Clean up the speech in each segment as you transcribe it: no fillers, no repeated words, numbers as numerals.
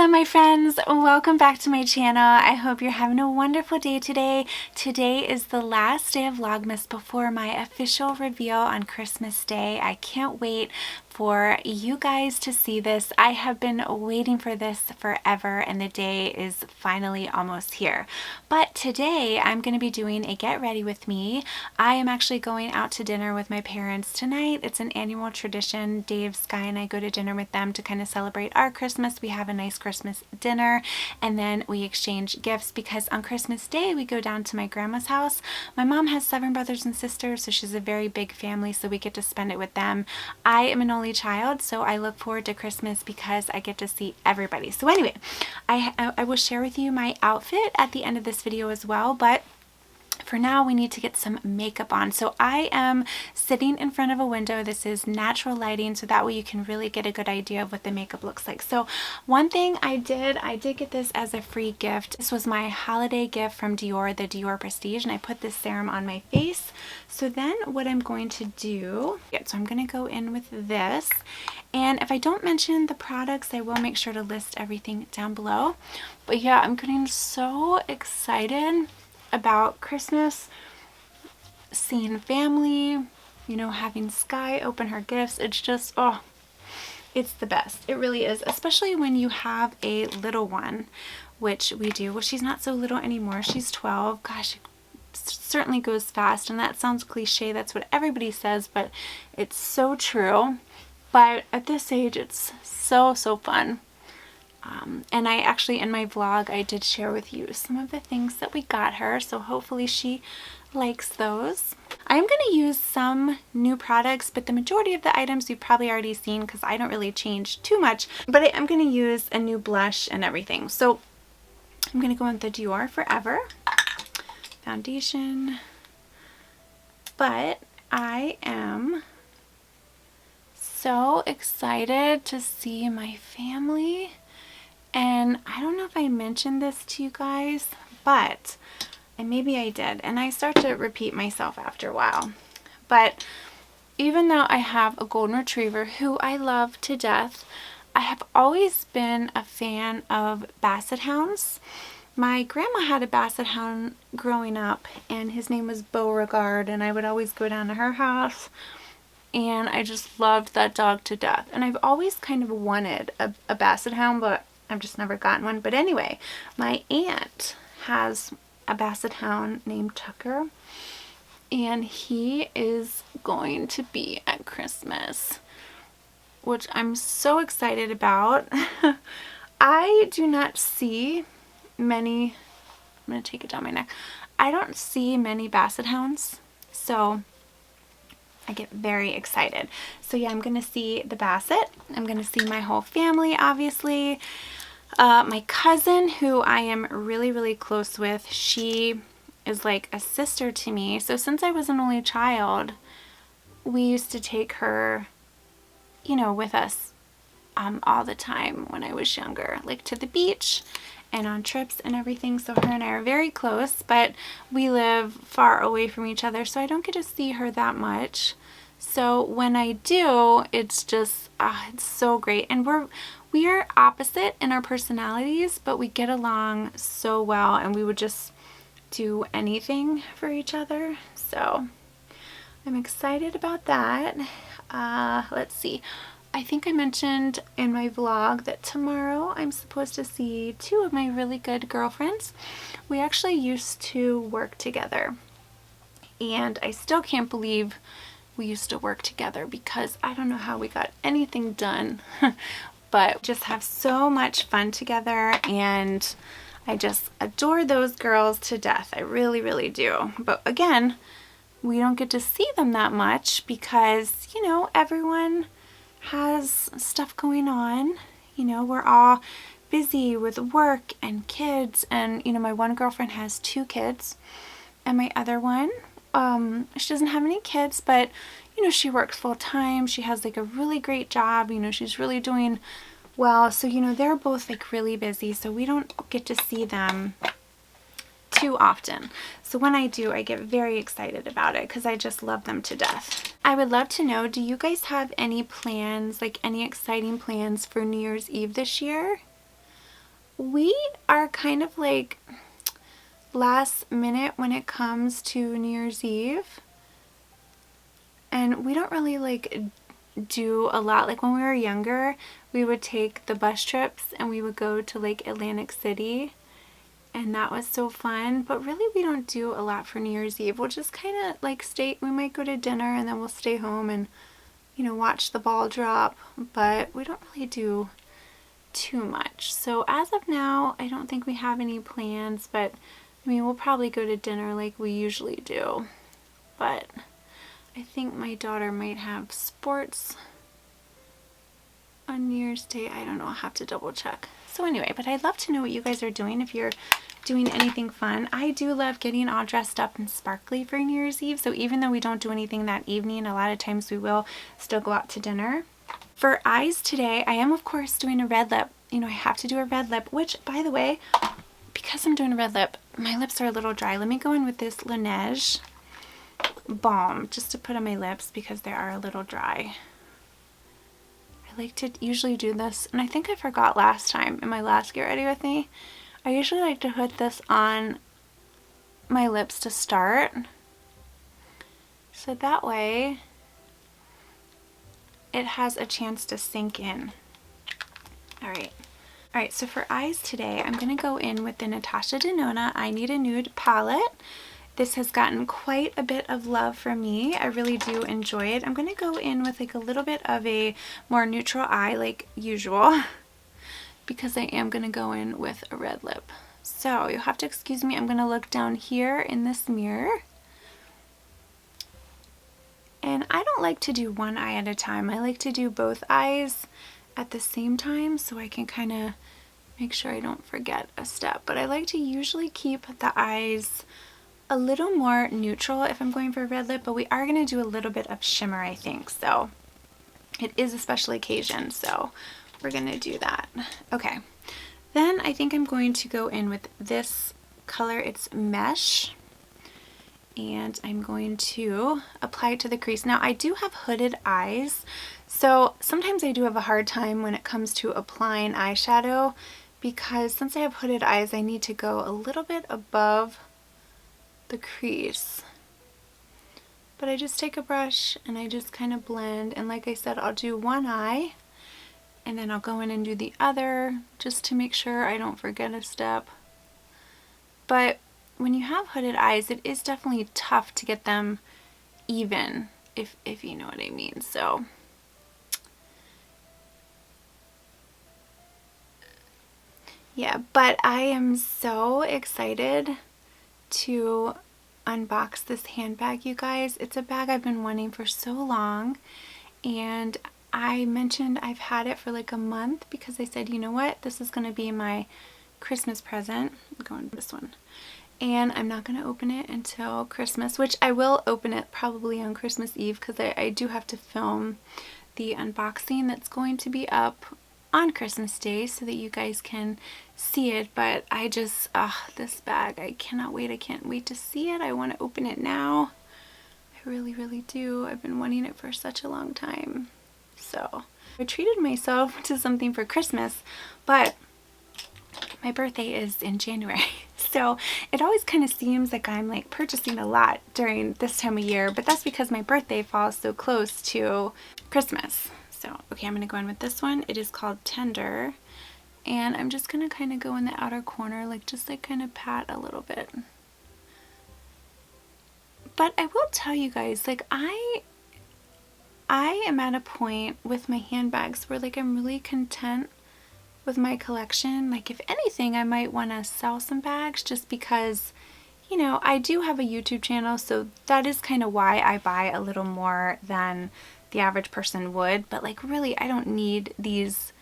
Hello my friends, welcome back to my channel. I hope you're having a wonderful day today. Today is the last day of Vlogmas before my official reveal on Christmas Day. I can't wait for you guys to see this. I have been waiting for this forever and the day is finally almost here. But today I'm going to be doing a get ready with me. I am actually going out to dinner with my parents tonight. It's an annual tradition. Dave, Sky, and I go to dinner with them to kind of celebrate our Christmas. We have a nice Christmas dinner and then we exchange gifts because on Christmas Day we go down to my grandma's house. My mom has 7 brothers and sisters, so she's a very big family, so we get to spend it with them. I am an only child, so I look forward to Christmas because I get to see everybody. So anyway, I will share with you my outfit at the end of this video as well, but for now we need to get some makeup on. So I am sitting in front of a window. This is natural lighting, so that way you can really get a good idea of what the makeup looks like. So one thing I did get this as a free gift. This was my holiday gift from Dior, the Dior Prestige, and I put this serum on my face. So then what I'm going to do, so I'm going to go in with this, and if I don't mention the products, I will make sure to list everything down below. But yeah, I'm getting so excited about Christmas, seeing family, you know, having Sky open her gifts. It's just, oh, it's the best. It really is, especially when you have a little one, which we do. Well, she's not so little anymore. She's 12. Gosh, it certainly goes fast, and that sounds cliche. That's what everybody says, but it's so true. But at this age, it's so fun. And I actually, in my vlog, I did share with you some of the things that we got her, so hopefully she likes those. I am going to use some new products, but the majority of the items you've probably already seen because I don't really change too much, but I am going to use a new blush and everything. So I'm going to go with the Dior Forever foundation, but I am so excited to see my family. And I don't know if I mentioned this to you guys, but, and maybe I did, and I start to repeat myself after a while, but even though I have a golden retriever who I love to death, I have always been a fan of basset hounds. My grandma had a basset hound growing up, and his name was Beauregard, and I would always go down to her house, and I just loved that dog to death. And I've always kind of wanted a basset hound, but I've just never gotten one. But anyway, my aunt has a basset hound named Tucker, and he is going to be at Christmas, which I'm so excited about. I do not see many, I'm going to take it down my neck. I don't see many basset hounds, so I get very excited. So yeah, I'm going to see the basset. I'm going to see my whole family, obviously. My cousin, who I am really close with, she is like a sister to me. So since I was an only child, we used to take her, you know, with us all the time when I was younger, like to the beach and on trips and everything. So her and I are very close, but we live far away from each other, so I don't get to see her that much. So when I do, it's just, it's so great. And we are opposite in our personalities, but we get along so well, and we would just do anything for each other. So I'm excited about that. Let's see. I think I mentioned in my vlog that tomorrow I'm supposed to see 2 of my really good girlfriends. We actually used to work together, and I still can't believe we used to work together because I don't know how we got anything done. But just have so much fun together, and I just adore those girls to death. I really do. But again, we don't get to see them that much because, you know, everyone has stuff going on. You know, we're all busy with work and kids, and, you know, my one girlfriend has 2 kids, and my other one, she doesn't have any kids, but, you know, she works full time. She has like a really great job. You know, she's really doing well. So, you know, they're both like really busy, so we don't get to see them too often. So when I do, I get very excited about it because I just love them to death. I would love to know, do you guys have any plans, like any exciting plans for New Year's Eve this year? we are kind of like last minute when it comes to New Year's Eve, and we don't really like do a lot. Like when we were younger, we would take the bus trips and we would go to like Atlantic City, and that was so fun. But really we don't do a lot for New Year's Eve. We'll just kind of like we might go to dinner and then we'll stay home and, you know, watch the ball drop, but we don't really do too much. So as of now, I don't think we have any plans, but I mean, we'll probably go to dinner like we usually do. But I think my daughter might have sports on New Year's Day. I don't know, I'll have to double check. So anyway, but I'd love to know what you guys are doing, if you're doing anything fun. I do love getting all dressed up and sparkly for New Year's Eve. So even though we don't do anything that evening, a lot of times we will still go out to dinner. For eyes today, I am of course doing a red lip. You know, I have to do a red lip, which by the way, because I'm doing a red lip, my lips are a little dry. Let me go in with this Laneige balm just to put on my lips because they are a little dry. I like to usually do this, and I think I forgot last time in my last Get Ready With Me, I usually like to put this on my lips to start, so that way it has a chance to sink in. Alright, so for eyes today, I'm going to go in with the Natasha Denona I Need a Nude palette. This has gotten quite a bit of love from me. I really do enjoy it. I'm going to go in with like a little bit of a more neutral eye like usual because I am going to go in with a red lip. So you'll have to excuse me. I'm going to look down here in this mirror. And I don't like to do one eye at a time. I like to do both eyes at the same time so I can kind of make sure I don't forget a step. But I like to usually keep the eyes a little more neutral if I'm going for a red lip, but we are going to do a little bit of shimmer, I think. So it is a special occasion, so we're going to do that. Okay, then I think I'm going to go in with this color. It's Mesh, and I'm going to apply it to the crease. Now I do have hooded eyes, so sometimes I do have a hard time when it comes to applying eyeshadow because since I have hooded eyes, I need to go a little bit above the crease. But I just take a brush and I just kind of blend, and like I said, I'll do one eye and then I'll go in and do the other just to make sure I don't forget a step. But when you have hooded eyes, it is definitely tough to get them even, if you know what I mean. So yeah, but I am so excited to unbox this handbag, you guys. It's a bag I've been wanting for so long, and I mentioned I've had it for like a month because I said, you know what, this is going to be my Christmas present. I'm going to this one, and I'm not going to open it until Christmas, which I will open it probably on Christmas Eve because I do have to film the unboxing that's going to be up on Christmas Day so that you guys can see it. But I just, this bag, I cannot wait. I can't wait to see it. I want to open it now. I really, really do. I've been wanting it for such a long time. So I treated myself to something for Christmas, but my birthday is in January. So it always kind of seems like I'm like purchasing a lot during this time of year, but that's because my birthday falls so close to Christmas. So, okay, I'm going to go in with this one. It is called Tender, and I'm just going to kind of go in the outer corner, like just like kind of pat a little bit. But I will tell you guys, like I am at a point with my handbags where like I'm really content with my collection. Like if anything, I might want to sell some bags just because, you know, I do have a YouTube channel, so that is kind of why I buy a little more than the average person would. But like really, I don't need these,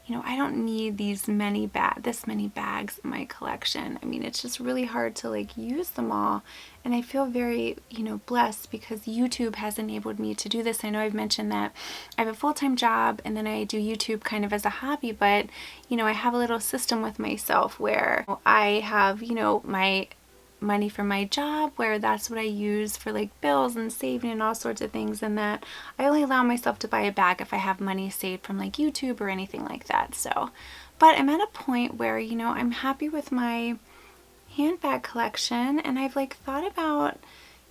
you know, I don't need this many bags in my collection. I mean, it's just really hard to like use them all, and I feel very, you know, blessed because YouTube has enabled me to do this. I know I've mentioned that I have a full-time job and then I do YouTube kind of as a hobby, but you know, I have a little system with myself where I have, you know, my money from my job, where that's what I use for like bills and saving and all sorts of things, and that I only allow myself to buy a bag if I have money saved from like YouTube or anything like that. So, but I'm at a point where, you know, I'm happy with my handbag collection, and I've like thought about,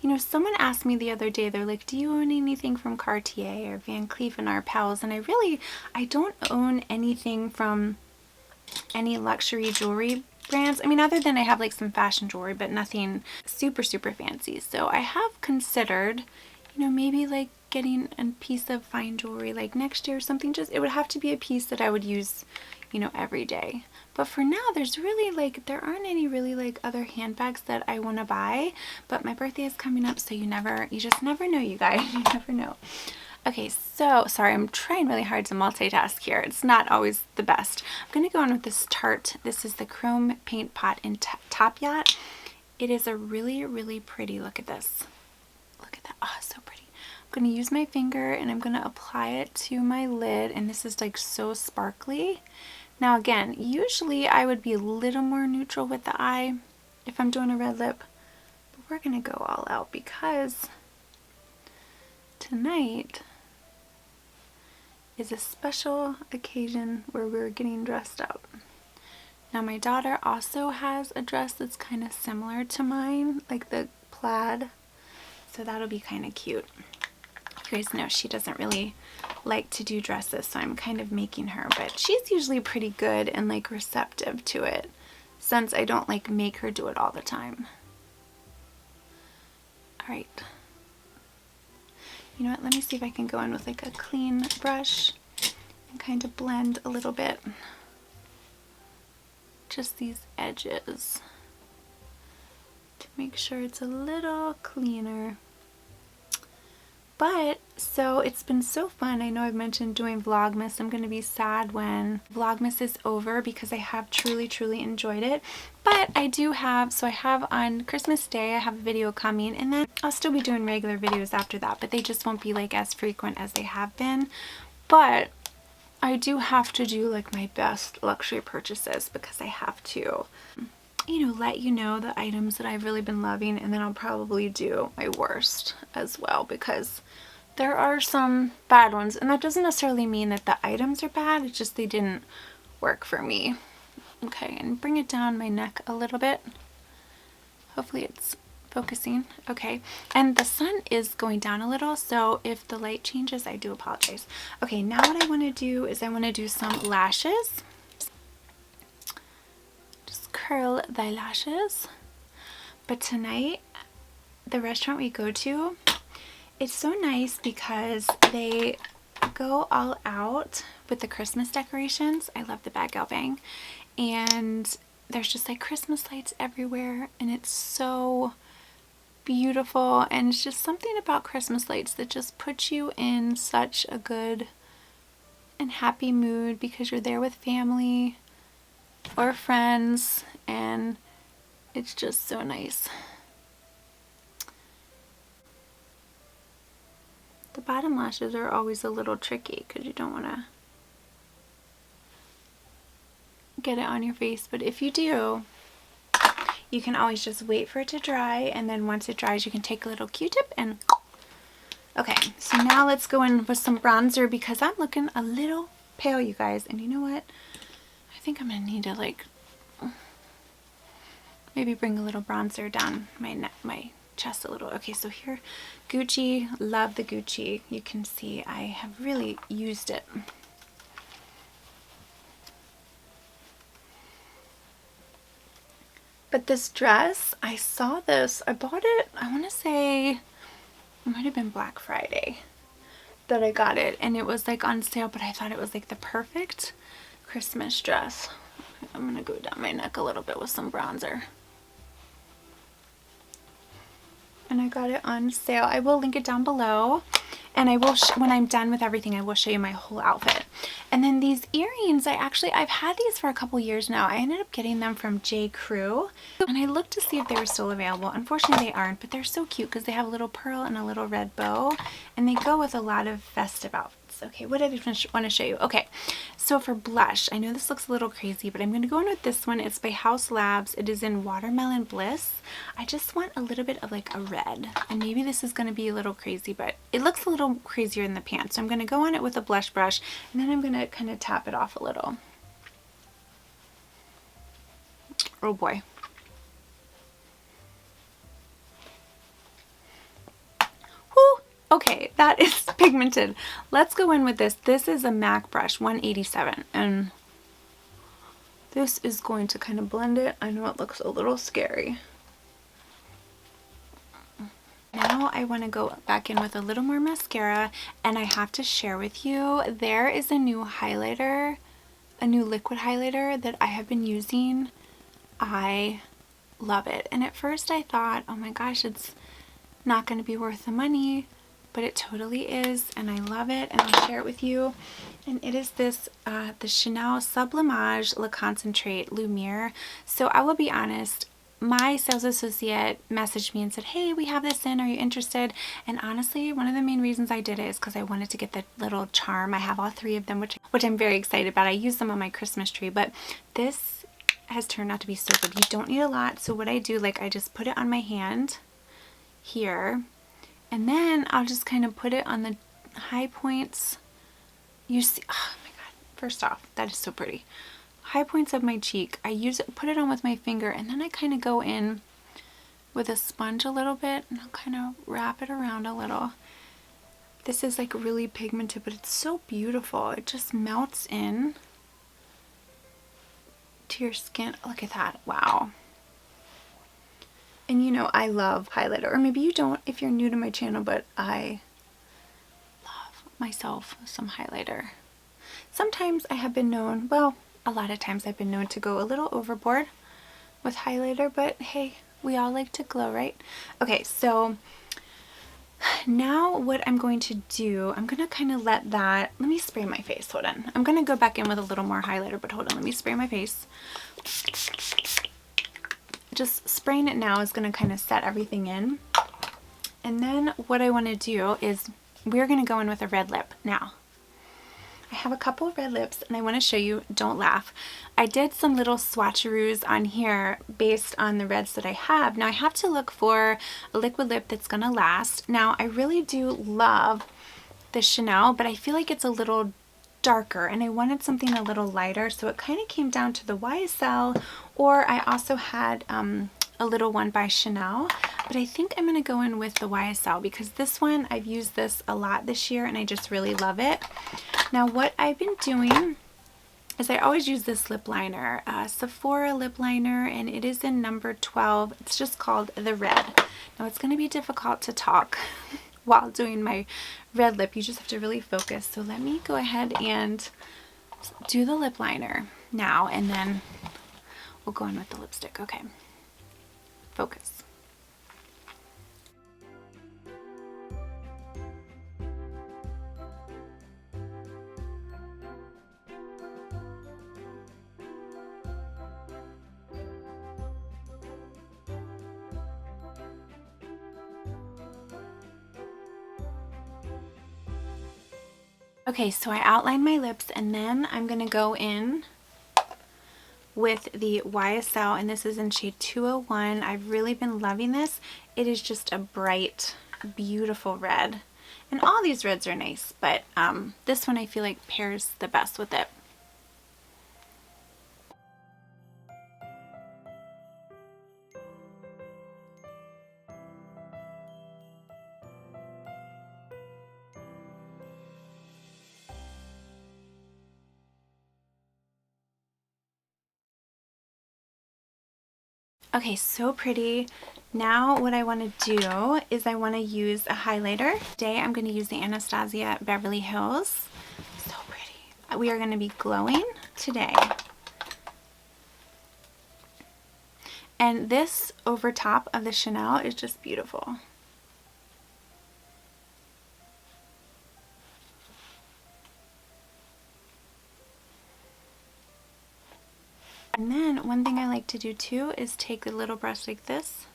you know, someone asked me the other day, they're like, do you own anything from Cartier or Van Cleef and Arpels? And I don't own anything from any luxury jewelry brands. I mean, other than I have like some fashion jewelry, but nothing super, super fancy. So I have considered, you know, maybe like getting a piece of fine jewelry like next year or something. Just, it would have to be a piece that I would use, you know, every day. But for now, there's really like, there aren't any really like other handbags that I want to buy. But my birthday is coming up, so you just never know, you guys. You never know. Okay, so sorry, I'm trying really hard to multitask here. It's not always the best. I'm going to go on with this Tarte. This is the Chrome Paint Pot in Top Yacht. It is a really, really pretty, look at this. Look at that. Oh, so pretty. I'm going to use my finger and I'm going to apply it to my lid, and this is like so sparkly. Now again, usually I would be a little more neutral with the eye if I'm doing a red lip, but we're going to go all out because tonight is a special occasion where we're getting dressed up. Now my daughter also has a dress that's kind of similar to mine, like the plaid, so that'll be kind of cute. You guys know she doesn't really like to do dresses, so I'm kind of making her, but she's usually pretty good and like receptive to it, since I don't like make her do it all the time. Alright. You know what, let me see if I can go in with like a clean brush and kind of blend a little bit. Just these edges to make sure it's a little cleaner. But, so it's been so fun. I know I've mentioned doing Vlogmas. I'm going to be sad when Vlogmas is over because I have truly, truly enjoyed it. But I do have, so I have on Christmas Day, I have a video coming, and then I'll still be doing regular videos after that, but they just won't be like as frequent as they have been. But I do have to do like my best luxury purchases because I have to, you know, let you know the items that I've really been loving, and then I'll probably do my worst as well because there are some bad ones, and that doesn't necessarily mean that the items are bad, it's just they didn't work for me. Okay, and bring it down my neck a little bit. Hopefully it's focusing. Okay, and the sun is going down a little, so if the light changes, I do apologize. Okay, now what I want to do is I want to do some lashes. Curl thy lashes. But tonight, the restaurant we go to, it's so nice because they go all out with the Christmas decorations. I love the Bad Gal Bang, and there's just like Christmas lights everywhere, and it's so beautiful, and it's just something about Christmas lights that just puts you in such a good and happy mood because you're there with family or friends, and it's just so nice. The bottom lashes are always a little tricky because you don't want to get it on your face, but if you do, you can always just wait for it to dry, and then once it dries you can take a little Q-tip and okay. So now let's go in with some bronzer because I'm looking a little pale, you guys, and you know what, I think I'm gonna need to like maybe bring a little bronzer down my neck, my chest a little. Okay, so here, Gucci, love the Gucci. You can see I have really used it. But this dress, I saw this, I bought it, I want to say it might have been Black Friday that I got it, and it was like on sale, but I thought it was like the perfect Christmas dress. I'm gonna go down my neck a little bit with some bronzer. And I got it on sale. I will link it down below, and I will, when I'm done with everything, I will show you my whole outfit. And then these earrings, I've had these for a couple years now. I ended up getting them from J. Crew, and I looked to see if they were still available. Unfortunately, they aren't, but they're so cute because they have a little pearl and a little red bow, and they go with a lot of festive outfits. Okay, what did I want to show you? Okay, So for blush, I know this looks a little crazy, but I'm going to go in with this one. It's by House Labs. It is in Watermelon Bliss. I just want a little bit of like a red. And maybe this is going to be a little crazy, but it looks a little crazier in the pan. So I'm going to go on it with a blush brush, and then I'm going to kind of tap it off a little. Oh boy. Whew. Okay, that is pigmented. Let's go in with this. This is a MAC brush, 187, and this is going to kind of blend it. I know it looks a little scary. Now I want to go back in with a little more mascara, and I have to share with you, there is a new highlighter, a new liquid highlighter that I have been using. I love it. And at first I thought, oh my gosh, it's not going to be worth the money, but it totally is, and I love it, and I'll share it with you. And it is this, the Chanel Sublimage Le Concentrate Lumiere. So I will be honest, my sales associate messaged me and said, hey, we have this in, are you interested? And honestly, one of the main reasons I did it is because I wanted to get the little charm. I have all 3 of them, which I'm very excited about. I use them on my Christmas tree, but this has turned out to be so good. You don't need a lot. So what I do, like, I just put it on my hand here, and then I'll just kind of put it on the high points. You see, oh my god, first off, that is so pretty. High points of my cheek. I use it, put it on with my finger, and then I kind of go in with a sponge a little bit, and I'll kind of wrap it around a little. This is like really pigmented, but it's so beautiful. It just melts in to your skin. Look at that. Wow. And you know, I love highlighter, or maybe you don't if you're new to my channel, but I love myself some highlighter. Sometimes I have been known, well, a lot of times I've been known to go a little overboard with highlighter, but hey, we all like to glow, right? Okay, so now what I'm going to do, I'm going to kind of let me spray my face, hold on. I'm going to go back in with a little more highlighter, but hold on, let me spray my face. Just spraying it now is going to kind of set everything in. And then what I want to do is we're going to go in with a red lip now. I have a couple of red lips and I want to show you, don't laugh. I did some little swatcheroos on here based on the reds that I have. Now I have to look for a liquid lip that's going to last. Now I really do love the Chanel, but I feel like it's a little darker and I wanted something a little lighter, so it kind of came down to the YSL, or I also had a little one by Chanel, but I think I'm going to go in with the YSL because this one, I've used this a lot this year and I just really love it. Now what I've been doing is I always use this lip liner, Sephora lip liner, and it is in number 12. It's just called the Red. Now it's going to be difficult to talk while doing my red lip. You just have to really focus. So let me go ahead and do the lip liner now, and then we'll go in with the lipstick. Okay, focus. Okay, so I outlined my lips, and then I'm going to go in with the YSL, and this is in shade 201. I've really been loving this. It is just a bright, beautiful red. And all these reds are nice, but this one I feel like pairs the best with it. Okay, so pretty. Now what I want to do is I want to use a highlighter. Today I'm going to use the Anastasia Beverly Hills. So pretty. We are going to be glowing today. And this over top of the Chanel is just beautiful. And then one thing I like to do too is take a little brush like this.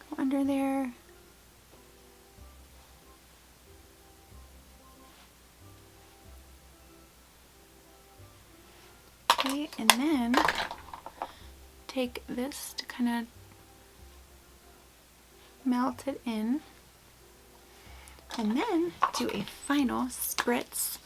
Go under there. And then take this to kind of melt it in. And then do a final spritz.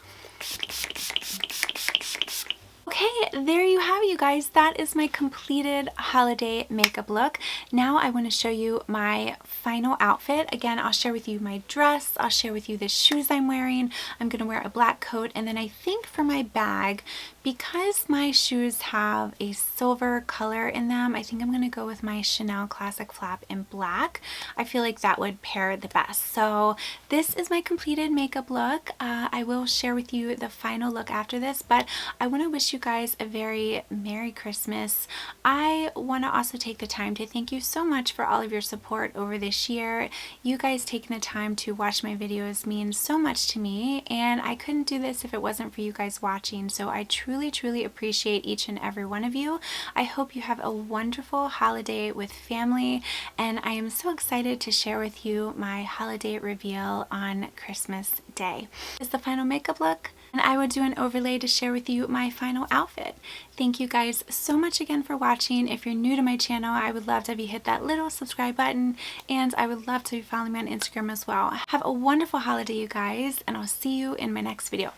Okay, there you have it, you guys. That is my completed holiday makeup look. Now I want to show you my final outfit. Again, I'll share with you my dress. I'll share with you the shoes I'm wearing. I'm going to wear a black coat. And then I think for my bag, because my shoes have a silver color in them, I think I'm going to go with my Chanel Classic Flap in black. I feel like that would pair the best. So this is my completed makeup look. I will share with you the final look after this, but I want to wish you guys a very Merry Christmas. I want to also take the time to thank you so much for all of your support over this year. You guys taking the time to watch my videos means so much to me, and I couldn't do this if it wasn't for you guys watching. So I truly appreciate each and every one of you. I hope you have a wonderful holiday with family, and I am so excited to share with you my holiday reveal on Christmas Day. This is the final makeup look, and I will do an overlay to share with you my final outfit. Thank you guys so much again for watching. If you're new to my channel, I would love to have you hit that little subscribe button, and I would love to follow me on Instagram as well. Have a wonderful holiday, you guys, and I'll see you in my next video.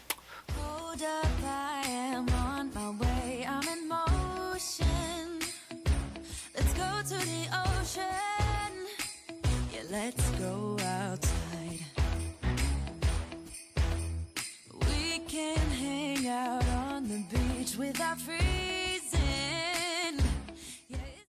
Hold up, I am on my way, I'm in motion. Let's go to the ocean. Yeah, let's go outside. We can hang out on the beach with our freedom.